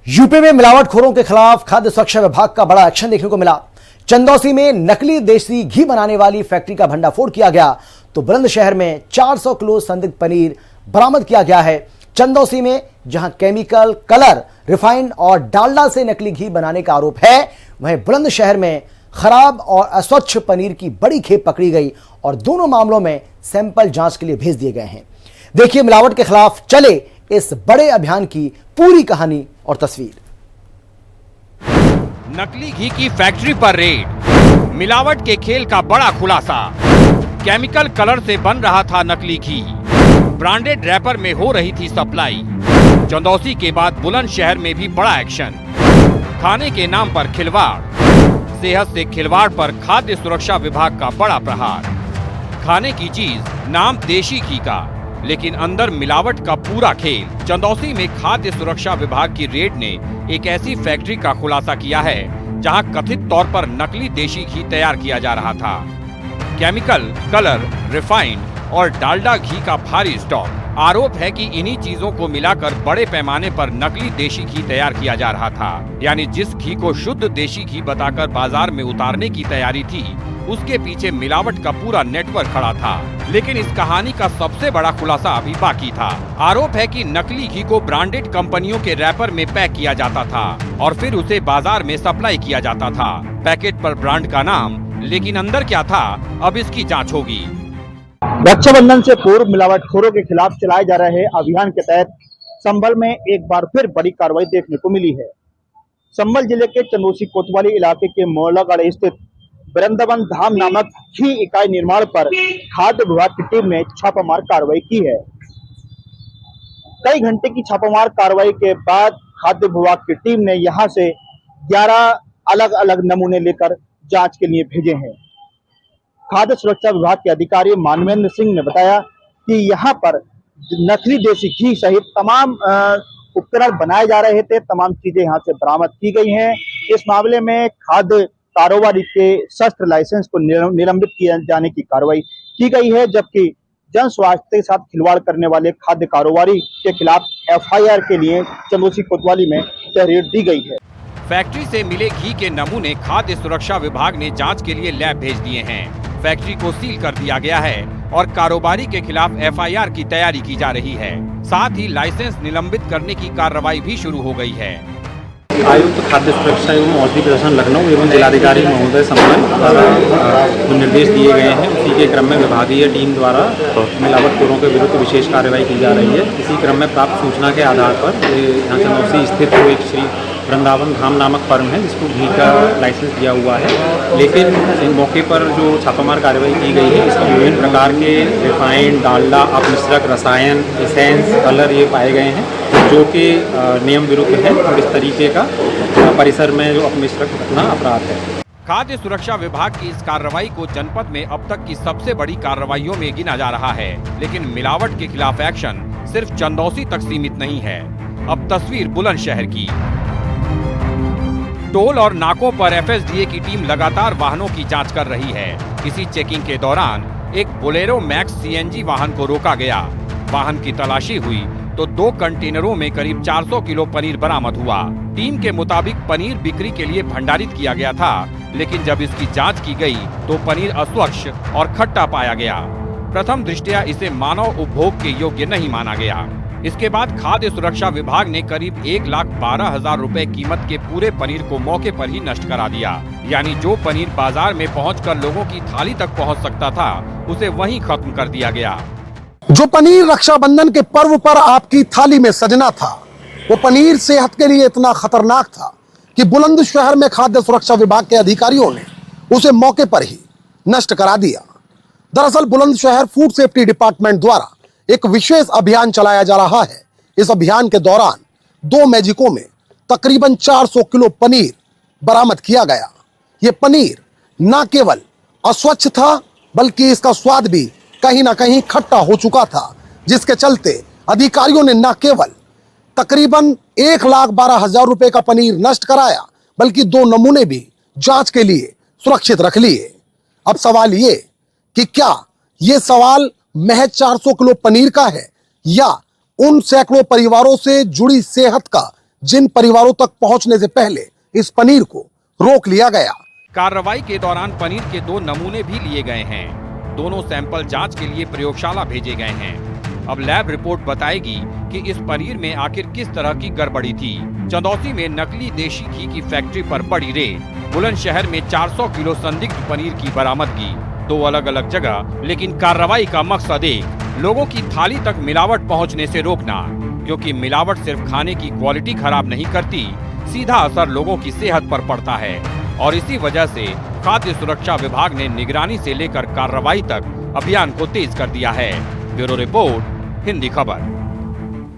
UP में मिलावटखोरों के खिलाफ खाद्य सुरक्षा विभाग का बड़ा एक्शन देखने को मिला। चंदौसी में नकली देसी घी बनाने वाली फैक्ट्री का भंडाफोड़ किया गया तो बुलंदशहर में 400 किलो संदिग्ध पनीर बरामद किया गया है। चंदौसी में जहां केमिकल, कलर, रिफाइंड और डालडा से नकली घी बनाने का आरोप है, वहीं बुलंदशहर में खराब और अस्वच्छ पनीर की बड़ी खेप पकड़ी गई और दोनों मामलों में सैंपल जांच के लिए भेज दिए गए हैं। देखिए मिलावट के खिलाफ चले इस बड़े अभियान की पूरी कहानी और तस्वीर। नकली घी की फैक्ट्री पर रेड, मिलावट के खेल का बड़ा खुलासा। केमिकल कलर से बन रहा था नकली घी, ब्रांडेड रैपर में हो रही थी सप्लाई। चंदौसी के बाद बुलंदशहर में भी बड़ा एक्शन। खाने के नाम पर खिलवाड़, सेहत से खिलवाड़ पर खाद्य सुरक्षा विभाग का बड़ा प्रहार। खाने की चीज नाम देशी घी का, लेकिन अंदर मिलावट का पूरा खेल। चंदौसी में खाद्य सुरक्षा विभाग की रेड ने एक ऐसी फैक्ट्री का खुलासा किया है जहां कथित तौर पर नकली देशी घी तैयार किया जा रहा था। केमिकल, कलर, रिफाइंड और डालडा घी का भारी स्टॉक। आरोप है कि इन्हीं चीजों को मिलाकर बड़े पैमाने पर नकली देशी घी तैयार किया जा रहा था। यानी जिस घी को शुद्ध देशी घी बताकर बाजार में उतारने की तैयारी थी, उसके पीछे मिलावट का पूरा नेटवर्क खड़ा था। लेकिन इस कहानी का सबसे बड़ा खुलासा अभी बाकी था। आरोप है कि नकली घी को ब्रांडेड कंपनियों के रैपर में पैक किया जाता था और फिर उसे बाजार में सप्लाई किया जाता था। पैकेट पर ब्रांड का नाम, लेकिन अंदर क्या था, अब इसकी जांच होगी। रक्षाबंधन से पूर्व मिलावटखोरों के खिलाफ चलाए जा रहे अभियान के तहत संभल में एक बार फिर बड़ी कार्रवाई देखने को मिली है। संभल जिले के चंदौसी कोतवाली इलाके के मोहल्लागढ़ स्थित वृंदावन धाम नामक घी इकाई निर्माण पर खाद्य विभाग की टीम ने छापामार कार्रवाई की है। कई घंटे की छापामार कार्रवाई के बाद खाद्य विभाग की टीम ने यहां से 11 अलग अलग नमूने लेकर जांच के लिए भेजे हैं। खाद्य सुरक्षा विभाग के अधिकारी मानवेंद्र सिंह ने बताया कि यहां पर नकली देसी घी सहित तमाम उपकरण बनाए जा रहे थे। तमाम चीजें यहां से बरामद की गई हैं। इस मामले में खाद्य कारोबारी के शस्त्र लाइसेंस को निलंबित किए जाने की कार्रवाई की गई है, जबकि जन स्वास्थ्य के साथ खिलवाड़ करने वाले खाद्य कारोबारी के खिलाफ एफआईआर के लिए चंदौसी कोतवाली में तहरीर दी गई है। फैक्ट्री से मिले घी के नमूने खाद्य सुरक्षा विभाग ने जांच के लिए लैब भेज दिए हैं। फैक्ट्री को सील कर दिया गया है और कारोबारी के खिलाफ एफआईआर की तैयारी की जा रही है। साथ ही लाइसेंस निलंबित करने की कार्रवाई भी शुरू हो गई है। आयुक्त खाद्य सुरक्षा एवं औषधि प्रशासन लखनऊ एवं जिलाधिकारी महोदय संबल जो निर्देश दिए गए हैं, उसी के क्रम में विभागीय टीम द्वारा मिलावटखोरों के विरुद्ध विशेष कार्रवाई की जा रही है। इसी क्रम में प्राप्त सूचना के आधार पर यहाँ चंदौसी स्थित एक श्री वृंदावन धाम नामक फर्म है जिसको घी का लाइसेंस दिया हुआ है, लेकिन इन मौके पर जो छापामार कार्रवाई की गई है, इसमें विभिन्न प्रकार के रिफाइंड, डालडा, अपमिश्रक, रसायन, एसेंस, कलर ये पाए गए हैं जो कि नियम विरुद्ध है और इस तरीके का परिसर में जो अपमिश्रक रखना अपराध है। खाद्य सुरक्षा विभाग की इस कार्रवाई को जनपद में अब तक की सबसे बड़ी कार्रवाइयों में गिना जा रहा है। लेकिन मिलावट के खिलाफ एक्शन सिर्फ चंदौसी तक सीमित नहीं है। अब तस्वीर बुलंदशहर की। टोल और नाकों पर एफएसडीए की टीम लगातार वाहनों की जांच कर रही है। इसी चेकिंग के दौरान एक बोलेरो मैक्स सीएनजी वाहन को रोका गया। वाहन की तलाशी हुई तो 2 कंटेनरों में करीब 400 किलो पनीर बरामद हुआ। टीम के मुताबिक पनीर बिक्री के लिए भंडारित किया गया था, लेकिन जब इसकी जांच की गई तो पनीर अस्वच्छ और खट्टा पाया गया। प्रथम दृष्टया इसे मानव उपभोग के योग्य नहीं माना गया। इसके बाद खाद्य सुरक्षा विभाग ने करीब 1,12,000 रुपए कीमत के पूरे पनीर को मौके पर ही नष्ट करा दिया। यानी जो पनीर बाजार में पहुंचकर लोगों की थाली तक पहुंच सकता था, उसे वहीं खत्म कर दिया गया। जो पनीर रक्षाबंधन के पर्व पर आपकी थाली में सजना था, वो पनीर सेहत के लिए इतना खतरनाक था कि बुलंदशहर में खाद्य सुरक्षा विभाग के अधिकारियों ने उसे मौके पर ही नष्ट करा दिया। दरअसल बुलंदशहर फूड सेफ्टी डिपार्टमेंट द्वारा एक विशेष अभियान चलाया जा रहा है। इस अभियान के दौरान 2 मैजिकों में तकरीबन 400 किलो पनीर बरामद किया गया। ये पनीर न केवल अस्वच्छ था, बल्कि इसका स्वाद भी कहीं ना कहीं खट्टा हो चुका था, जिसके चलते अधिकारियों ने न केवल तकरीबन 1,12,000 रुपए का पनीर नष्ट कराया, बल्कि 2 नमूने भी जांच के लिए सुरक्षित रख लिए। अब सवाल ये कि क्या ये सवाल महज 400 किलो पनीर का है या उन सैकड़ों परिवारों से जुड़ी सेहत का जिन परिवारों तक पहुंचने से पहले इस पनीर को रोक लिया गया। कार्रवाई के दौरान पनीर के 2 नमूने भी लिए गए हैं। दोनों सैंपल जांच के लिए प्रयोगशाला भेजे गए हैं। अब लैब रिपोर्ट बताएगी कि इस पनीर में आखिर किस तरह की गड़बड़ी थी। चंदौसी में नकली देशी घी की फैक्ट्री पर बड़ी रेड। बुलंदशहर में 400 किलो संदिग्ध पनीर की बरामदगी। 2 अलग अलग जगह, लेकिन कार्रवाई का मकसद एक, लोगों की थाली तक मिलावट पहुंचने से रोकना, क्योंकि मिलावट सिर्फ खाने की क्वालिटी खराब नहीं करती, सीधा असर लोगों की सेहत पर पड़ता है। और इसी वजह से खाद्य सुरक्षा विभाग ने निगरानी से लेकर कार्रवाई तक अभियान को तेज कर दिया है। ब्यूरो रिपोर्ट, हिंदी खबर।